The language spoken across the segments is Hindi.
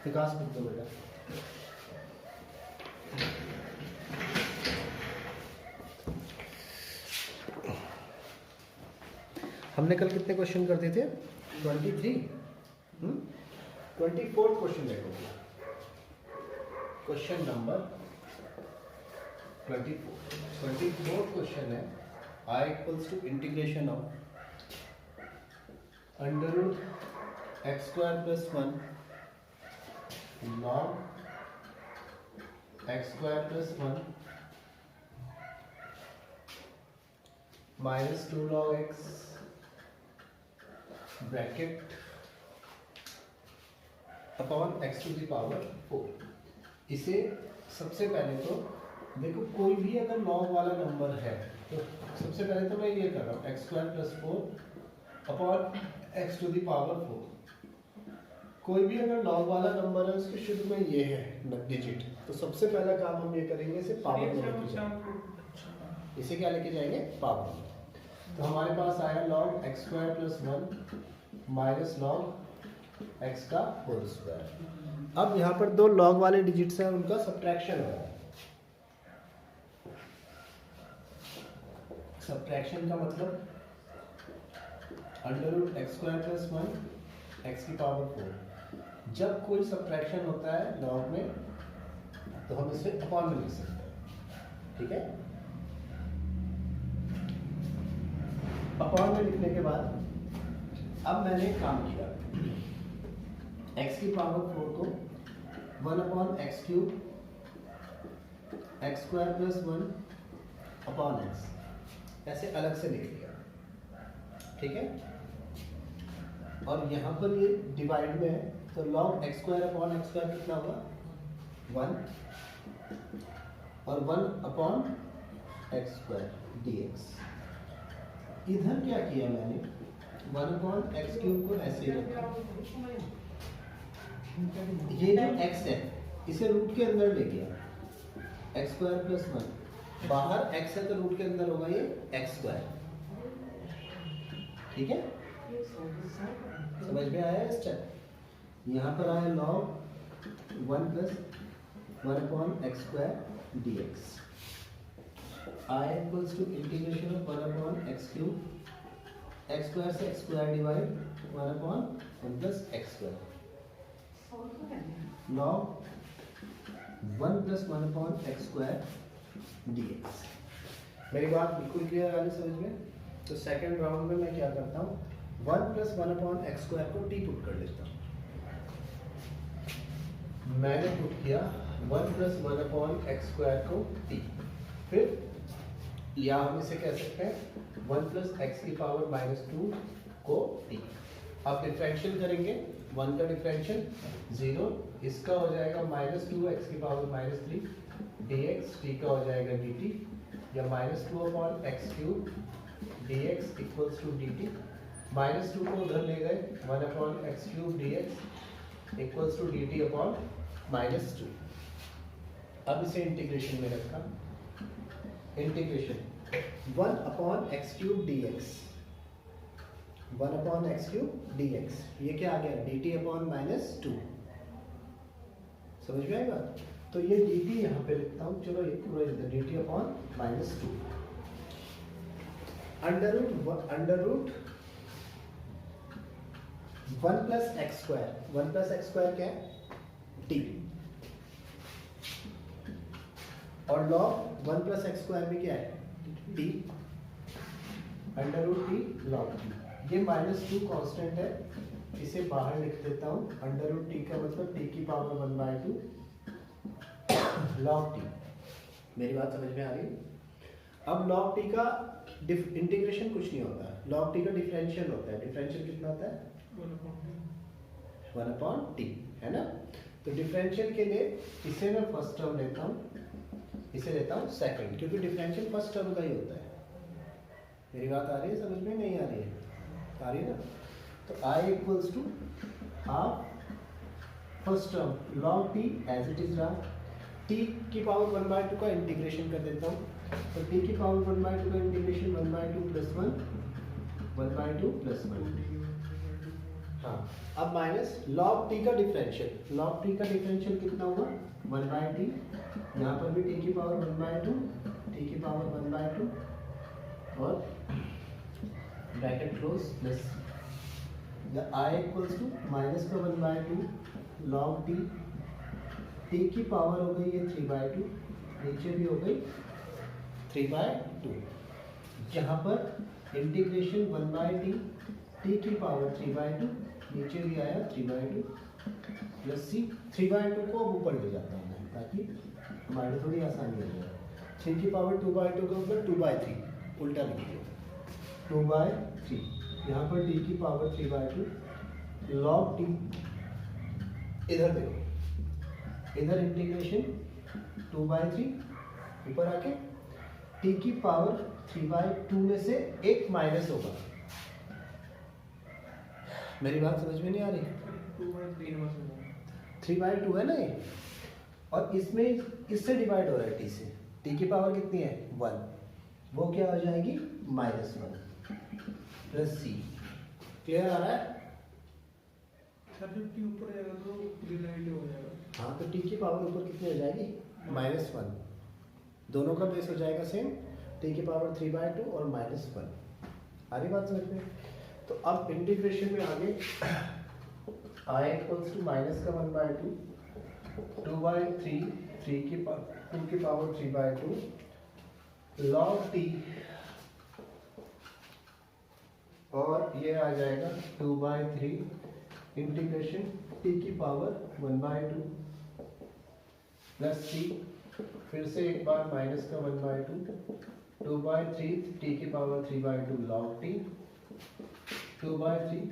विकास लिख दो बेटा। हमने कल कितने क्वेश्चन करते थे? 23। 24 क्वेश्चन देखो। क्वेश्चन नंबर 24 क्वेश्चन है। I equals to integration of under root x square plus 1 log x square plus 1 minus 2 log x bracket upon x to the power 4। इसे सबसे पहले तो देखो, कोई भी अगर लॉग वाला नंबर है तो सबसे पहले तो मैं ये कर रहा हूँ x square plus 4 upon x to the power 4। कोई भी अगर लॉग वाला नंबर है उसके शुरू में ये है डिजिट, तो सबसे पहला काम हम ये करेंगे, इसे पावर में लेके जाएंगे। इसे क्या लेके जाएंगे? पावर में। तो हमारे पास आया log x square plus 1 minus log x का होल स्क्वायर। अब यहाँ पर दो लॉग वाले डिजिट्स हैं, उनका सब्ट्रैक्शन हो रहा है। सब्ट्रैक्शन का मतलब under root x square plus 1 x की पावर 4। जब कोई सब्ट्रैक्शन होता है लॉग में तो हम इसे अपॉन में लिख सकते हैं। ठीक है, अपॉन में लिखने के बाद अब मैंने एक काम किया, x की पावर 4 को 1 upon x cube x square plus 1 upon x ऐसे अलग से लिख लिया। ठीक है, और यहाँ पर ये डिवाइड में है तो log x square upon x square कितना होगा? 1 और 1 अपॉन एक्स स्क्वायर dx। इधर क्या किया मैंने? 1 अपॉन एक्स क्यूब को ऐसे ही रखा। ये जो x है इसे रूट के अंदर ले गया, एक्स स्क्वायर प्लस 1। बाहर x है तो रूट के अंदर होगा ये एक्स स्क्वायर। ठीक है, समझ में आया स्टेप? यहाँ पर आया log 1 plus 1 upon x square dx। I equals to integration of 1 upon x cube x square से x square divide 1 upon 1 plus x square log 1 plus 1 upon x square dx। मेरी बात बिल्कुल क्लियर आ रही समझ में? तो सेकंड राउंड में मैं क्या करता हूँ, 1 प्लस 1 अपॉन एक्स स्क्वायर को टी पुट कर लेता हूँ। मैंने पुट किया 1 प्लस 1 अपॉन एक्स स्क्वायर को टी। फिर या हम इसे कह सकते हैं 1 प्लस एक्स की पावर माइनस 2 को टी। अब डिफरेंशियल करेंगे, 1 का डिफरेंशियल 0, इसका हो जाएगा माइनस 2 एक्स की पावर माइनस 3 dx, टी का हो जाएगा dt, या minus 2 upon x cube dx equals to dt। Minus 2 को उधर ले गए, 1 upon x cube dx equals to dt upon minus 2। अब इसे इंटीग्रेशन में रखा, integration 1 upon x cube dx 1 upon x cube dx, ये क्या आ गया? dt upon minus 2। समझ में आएगा? तो ये dt यहाँ पे लिखता हूँ, चलो ये पूरा dt upon minus 2 under root 1 plus x square. 1 plus x square क्या है? t। और लॉग 1 प्लस एक्स स्क्वायर में क्या है? t under root t log t. ये माइनस 2 कॉन्स्टेंट है, इसे बाहर लिख देता हूँ। अंडर रूट टी का मतलब टी की पावर 1/2 लॉग टी। मेरी बात समझ में आ रही है? अब लॉग टी का इंटीग्रेशन कुछ नहीं होता है, लॉग टी का डिफरेंशियल होता है। डिफरेंशियल कितना होता है? 1 अपॉन टी, है ना? तो डिफरेंशियल के लिए इसे मैं फर्स्ट टर्म लेता हूँ, इसे लेता हूँ सेकंड, क्योंकि डिफरेंशियल फर्स्ट टर्म का ही होता है। मेरी बात आ रही है समझ में? नहीं आ रही है? आ रही है ना? तो I equals to half first term log t as it is रहा, टी की पावर 1/2 का इंटीग्रेशन कर देता हूँ। तो टी की पावर 1/2 का इंटीग्रेशन 1/2 प्लस 1 1/2 प्लस 1 हाँ, अब माइनस लॉग टी का डिफरेंशियल, लॉग टी का डिफरेंशियल कितना हुआ 1/t, यहाँ पर भी t की पावर 1/2, t की पावर 1/2 और bracket close plus I equals to minus का 1/2 लॉग टी, टी की पावर हो गई है 3/2, नीचे भी हो गई 3/2, यहाँ पर इंटीग्रेशन 1/t, टी की पावर 3/2, नीचे भी आया 3/2 प्लस सी, 3/2 को अब ऊपर ले जाता हूँ मैं ताकि हमारे थोड़ी आसानी हो जाए। 3 की पावर 2/2 के ऊपर 2/3 उल्टा लिख दिया 2/3, यहाँ पर टी की पावर 3/2 लॉग टी, इधर देखो, इधर इंटीग्रेशन 2/3 ऊपर आके टी की पावर 3/2 में से एक माइनस होगा। मेरी बात समझ में नहीं आ रही? 3/2 है ना ये, और इसमें इससे डिवाइड हो रहा है टी से, टी की पावर कितनी है 1, वो क्या हो जाएगी -1 प्लस सी। क्लियर आ रहा है? टी ऊपर जाएगा तो डिवाइड हो जाएगा। हाँ, तो टी की पावर ऊपर कितनी हो जाएगी -1, दोनों का बेस हो जाएगा सेम, टी की पावर 3/2 और -1। आ रही बात समझ में? तो अब इंटीग्रेशन में आगे i इक्वल्स टू माइनस का 1/2, 2/3, 2 की पावर 3/2 लॉग टी, और ये आ जाएगा 2/3 इंटीग्रेशन टी की पावर 1/2 प्लस सी, फिर से एक बार माइनस का 1/2, 2/3 टी की पावर 3/2 लॉग टी, 2/3,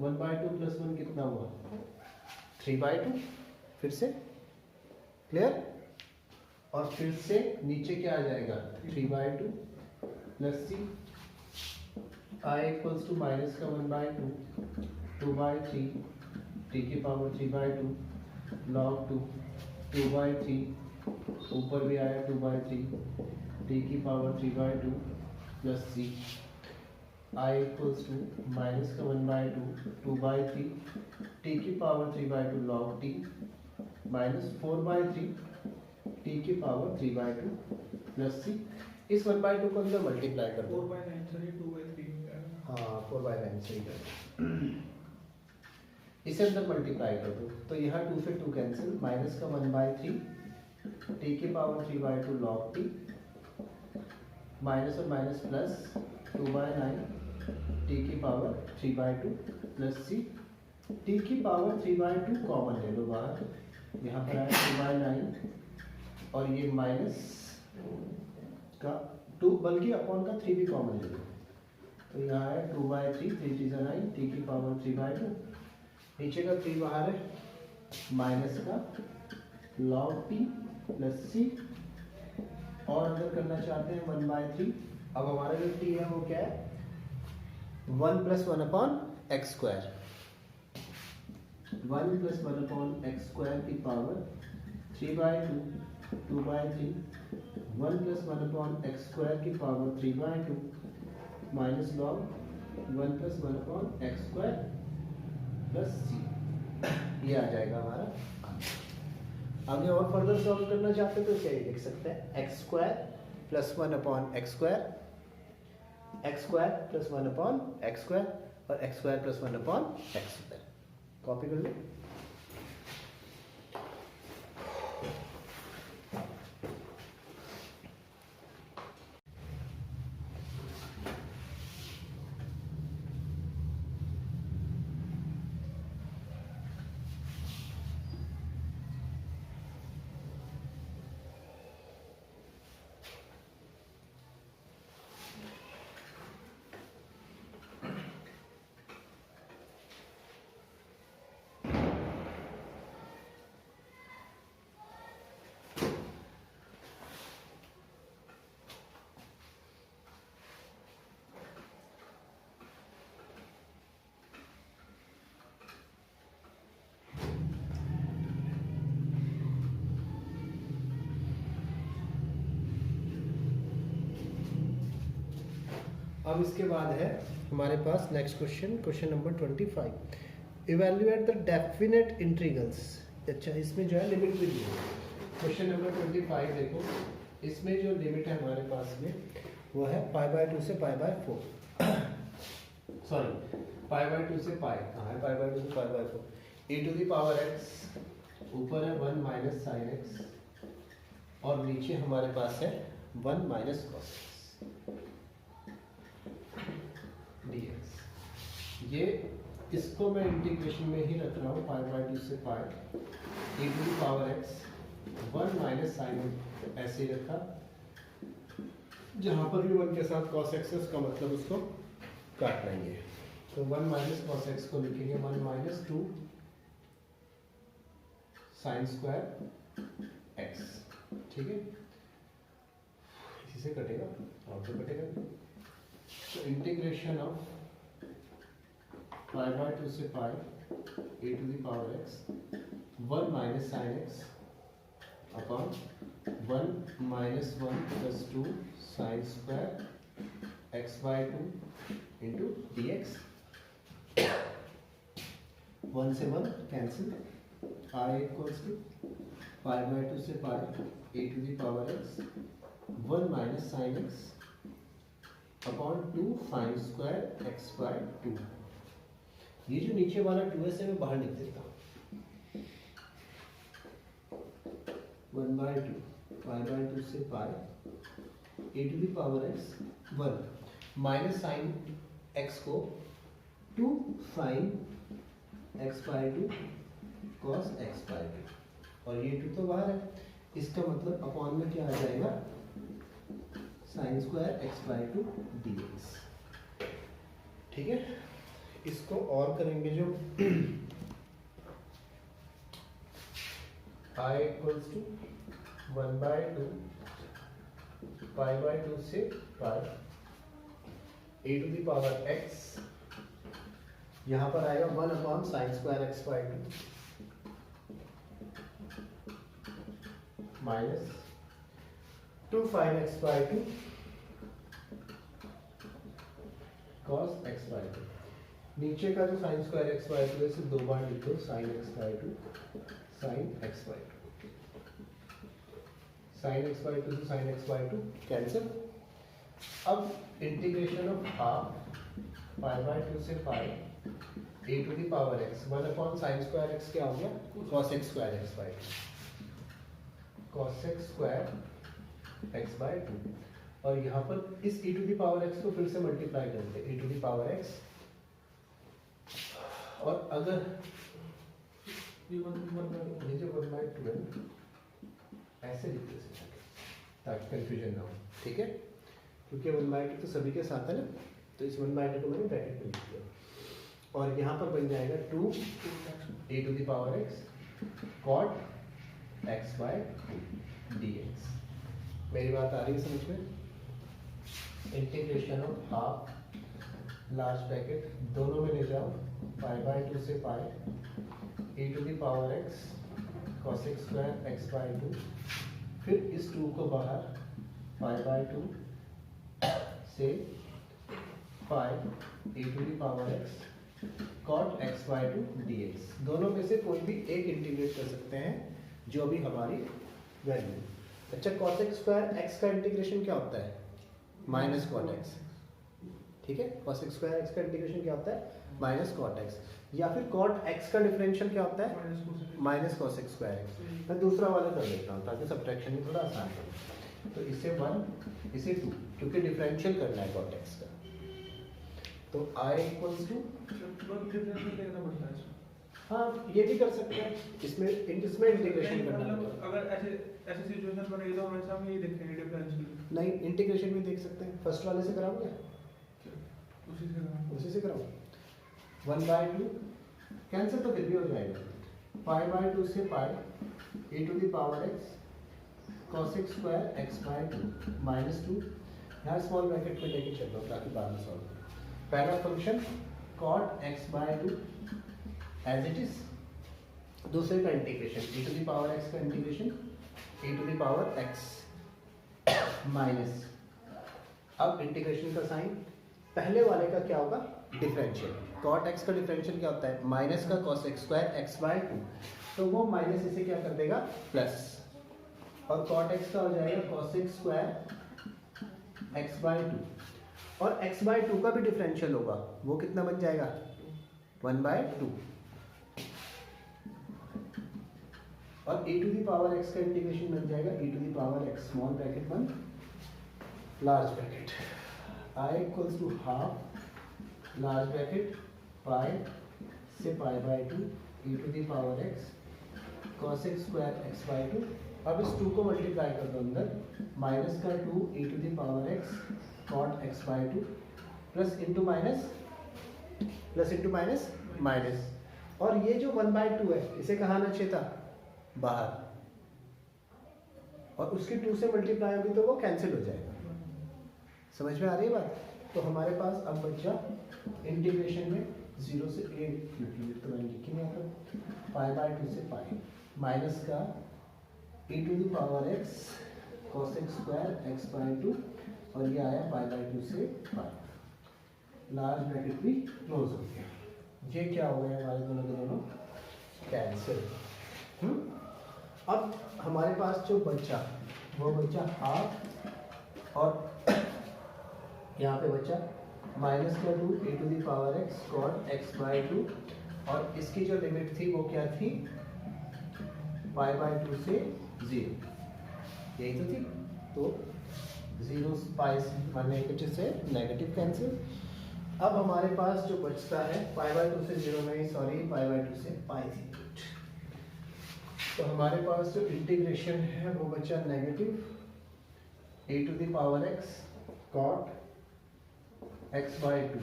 1/2 प्लस 1 कितना हुआ 3/2, फिर से क्लियर, और फिर से नीचे क्या आ जाएगा 3/2 plus C, I equals to minus का 1/2, 2/3 टी की पावर 3/2 लॉग 2, 2/3 ऊपर भी आया 2/3 टी की power 3/2 plus C, I equals to minus का 1/2, 2/3 टी की power 3/2 log t minus 4/3 t की पावर 3/2 प्लस सी। इस 1/2 को अंदर मल्टीप्लाई कर दो, 4/9 सॉरी 2/3। हाँ 4/9 सही कर, इसे अंदर मल्टीप्लाई कर दो, तो यहाँ 2 से 2 कैंसिल, माइनस का 1/3 टी की पावर 3/2 लॉग टी, माइनस और माइनस प्लस 2/9 टी की पावर 3/2 प्लस सी, टी की पावर 3/2 कॉमन ले लो बाहर, यहाँ पर आया 2/9 और ये माइनस का 2, बल्कि अपॉन का 3 भी कॉमन ले लो, तो यहाँ है 2/3, 3 3 9, टी की पावर 3/2, नीचे का 3 बाहर है, माइनस का लॉग टी प्लस सी, और अगर करना चाहते हैं 1/3, अब हमारा जो टी है वो क्या है 1 + 1/x², 1 + 1/x² की पावर 3/2, 2/3, 1 + 1/x² की power 3/2 minus log 1 + 1/x² plus C, ये आ जाएगा हमारा। आगे और फर्दर सॉल्व करना चाहते तो इसे लिख सकते हैं x² + 1/x², x² + 1/x² और x² + 1/x²। कॉपी कर लो। अब इसके बाद है हमारे पास next question, question number 25। Evaluate the definite integrals. अच्छा, इसमें जो है लिमिट भी दी है। क्वेश्चन नंबर 25 देखो, इसमें जो लिमिट है हमारे पास में वो है π/2 से π/4 सॉरी π/2 से पाई, कहाँ है π/2 से π/4, e⁻x ऊपर है 1 माइनस साइन एक्स और नीचे हमारे पास है 1 माइनस कॉस dx। ये इसको मैं इंटीग्रेशन में ही रख रहा हूँ, π/2 से पाई e⁻x 1 माइनस साइन ऐसे ही रखा, जहाँ पर भी 1 के साथ cos x है उसका मतलब उसको काट लेंगे। तो 1 माइनस कॉस एक्स को लिखेंगे 1 माइनस 2 साइन स्क्वायर एक्स, ठीक है, इसी से कटेगा और तो कटेगा। तो इंटीग्रेशन ऑफ π/2 से पाई e⁻x 1 minus sine x upon 1 minus 1 plus 2 sign square x/2 into dx। 1 से 1 कैंसिल, i इक्वल्स टू π/2 से पाई e⁻x 1 minus sine x upon 2 sign square x/2। ये जो नीचे वाला 2 है मैं बाहर लिख देता हूँ, 1/2 π/2 से पाई e⁻x 1 माइनस साइन x को 2 साइन x/2 cos x/2 और ये 2 तो बाहर है, इसका मतलब अपॉन में क्या आ जाएगा, साइन स्क्वायर x/2 dx। ठीक है, इसको और करेंगे जो i इक्वल्स टू 1/2 π/2 से पाई e⁻x, यहाँ पर आएगा 1 upon sine square x/2 minus 2 sine x/2 cos x/2। नीचे का जो साइन स्क्वायर x/2 है इसे 2 बार लिख दो, sign x/2 sign x/2, sign x/2 से साइन x/2 कैंसिल। अब इंटीग्रेशन ऑफ हाफ π/2 से पाई e⁻x 1 upon sine square x क्या हो गया, cos x square x/2, cos x square x/2। और यहाँ पर इस e⁻x को फिर से मल्टीप्लाई करते हैं, e⁻x, और अगर ये जो 1/2 है ऐसे लिखते हैं ताकि कंफ्यूजन ना हो, ठीक है, क्योंकि 1/2 तो सभी के साथ है ना, तो इस 1/2 को मैंने ब्रैकेट में लिख दिया और यहाँ पर बन जाएगा 2 e⁻x cot x/2 dx। मेरी बात आ रही है समझ में? Integration of half large bracket दोनों में ले जाओ, π/2 से पाई e⁻x cos x square x/2, फिर इस 2 को बाहर π/2 से पाई e⁻x cot x/2 dx। दोनों में से कोई भी एक इंटीग्रेट कर सकते हैं जो भी हमारी वैल्यू। अच्छा, cos x स्क्वायर x का इंटीग्रेशन क्या होता है, माइनस cot x, ठीक है, cos x स्क्वायर x का इंटीग्रेशन क्या होता है, माइनस cot x, या फिर cot x का डिफरेंशियल क्या होता है, minus cos x square x। मैं दूसरा वाला कर देता हूँ ताकि सब्ट्रैक्शन में थोड़ा आसान हो। तो इसे 1 इसे 2, क्योंकि डिफरेंशियल करना है cot x का, तो i इक्वल्स टू, हाँ ये भी कर सकते हैं, इसमें इंटीग्रेशन करना है। अगर ऐसे सिचुएशन बनेगी तो हमेशा हम यही देखेंगे डिफरेंशियल। नहीं, इंटीग्रेशन भी देख सकते हैं, फर्स्ट वाले से कराओगे, उसी से कराओ। 1/2 कैंसिल तो फिर भी हो जाएगा, π/2 से पाई e⁻x cos x square x/2 minus 2, यहाँ स्मॉल ब्रैकेट में लेके चल रहा ताकि बाद में सॉल्व करो। पहला function cot x/2 as it is, दूसरे का इंटीग्रेशन e⁻x का इंटीग्रेशन e⁻x माइनस, अब इंटीग्रेशन का साइन, पहले वाले का क्या होगा, डिफरेंशियल, कॉट एक्स का डिफरेंशियल क्या होता है, माइनस का cos x square x by two, तो वो माइनस इसे क्या कर देगा प्लस, और कॉट एक्स का हो जाएगा cos x square x by to, और एक्स बाय टू का भी डिफरेंशियल होगा, वो कितना बन जाएगा 1/2, और e to the power x का इंटीग्रेशन बन जाएगा e to the power x small bracket 1 large bracket I equals to half large bracket pi से pi by two e to the power x cos x square x by two. अब इस 2 को मल्टीप्लाई कर दो अंदर, माइनस का 2 e to the power x cot x by two plus into minus plus into minus minus, और ये जो 1/2 है इसे कहाँ आना चाहिए था बाहर, और उसकी 2 से मल्टीप्लाई होगी तो वो कैंसिल हो जाएगा। समझ में आ रही है बात? तो हमारे पास अब बच्चा इंटीग्रेशन में 0 से a तो मैंने लिखी नहीं आता, पाई बाय 2 से पाई माइनस का e to the power x cos x square x by 2, और ये आया पाई बाय 2 से पाई, लार्ज ब्रैकेट भी क्लोज हो गया। ये क्या हो गया हमारे दोनों के दोनों कैंसिल। अब हमारे पास जो बचा वो बचा हाफ, और यहाँ पे बचा माइनस का 2 e to the power x cot x by 2, और इसकी जो लिमिट थी वो क्या थी पाई बाय 2 से 0, यही तो थी, तो 0 पाई नेगेटिव से नेगेटिव कैंसिल। अब हमारे पास जो बचता है पाई बाय 2 से 0 नहीं, सॉरी पाई बाय 2 से पाई थी, तो हमारे पास जो इंटीग्रेशन है वो बचा negative e to the power x cot x by 2,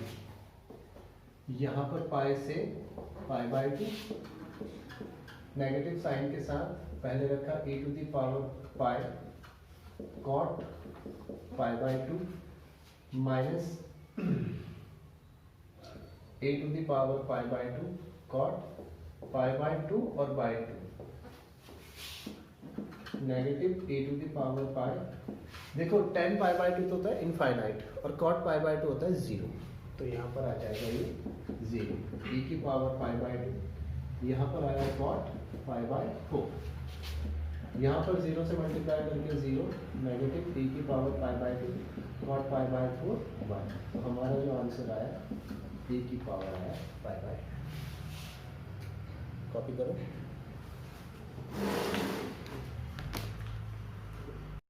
यहाँ पर पाई से पाई बाय 2, नेगेटिव साइन के साथ पहले रखा e to the power pi cot pi by 2 minus e to the power pi by 2 cot pi by 2 और by 2 negative e to the power pi, देखो tan पाई बाय 2 तो होता है इनफाइनाइट, और cot पाई बाय 2 होता है 0, तो यहाँ पर आ जाएगा ये 0 e की पावर पाई बाय 2, यहाँ पर आया cot पाई बाय 4, यहाँ पर 0 से मल्टीप्लाई करके 0, नेगेटिव e की power pi by 2 cot pi bye 4 1, तो हमारा जो आंसर आया e की पावर आया पाई बाय। कॉपी करो।